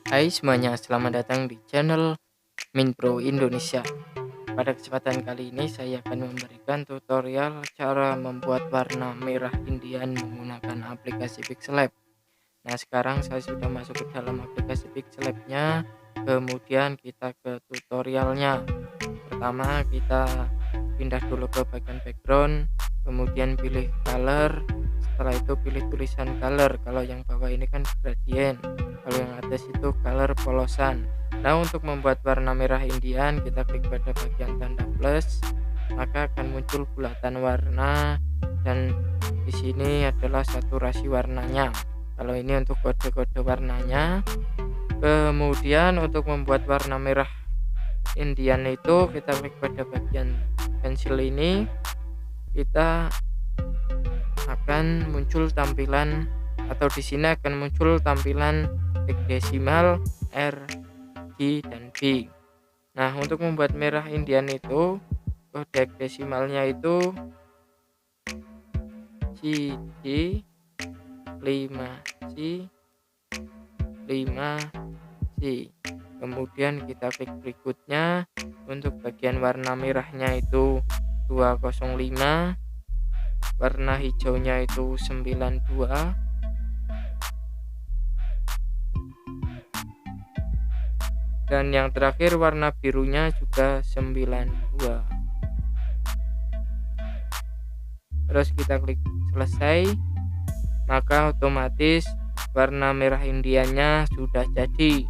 Hai semuanya, selamat datang di channel Minpro Indonesia. Pada kesempatan kali ini saya akan memberikan tutorial cara membuat warna merah Indian menggunakan aplikasi Pixellab. Nah, sekarang saya sudah masuk ke dalam aplikasi Pixellab-nya. Kemudian kita ke tutorialnya. Pertama kita pindah dulu ke bagian background, kemudian pilih color. Setelah itu pilih tulisan color. Kalau yang bawah ini kan gradient, kalau yang atas itu color polosan. Nah, untuk membuat warna merah Indian kita klik pada bagian tanda plus, maka akan muncul bulatan warna dan di sini adalah saturasi warnanya. Kalau ini untuk kode-kode warnanya. Kemudian untuk membuat warna merah Indian itu kita klik pada bagian pensil ini, kita akan muncul tampilan atau di sini akan muncul tampilan hexadesimal R, G, dan B. Nah, untuk membuat merah Indian itu kode hexadesimalnya itu CD 5C 5C. Kemudian kita klik berikutnya. Untuk bagian warna merahnya itu 205, warna hijaunya itu 92, dan yang terakhir warna birunya juga 92. Terus kita klik selesai, maka otomatis warna merah Indiannya sudah jadi.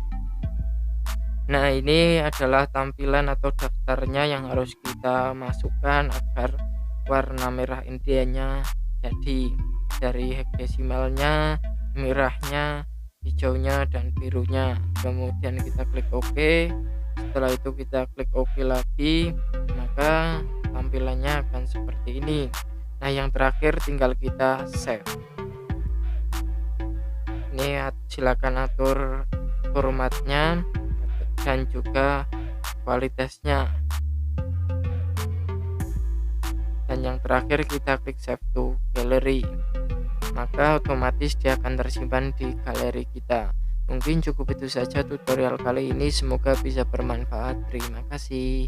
Nah, ini adalah tampilan atau daftarnya yang harus kita masukkan agar warna merah Indiannya jadi, dari hexadesimalnya, merahnya, hijaunya, dan birunya. Kemudian kita klik OK. Setelah itu kita klik OK lagi, maka tampilannya akan seperti ini. Nah, yang terakhir tinggal kita save. Ini silakan atur formatnya dan juga kualitasnya, dan yang terakhir kita klik save to gallery, maka otomatis dia akan tersimpan di galeri kita. Mungkin cukup itu saja tutorial kali ini, semoga bisa bermanfaat. Terima kasih.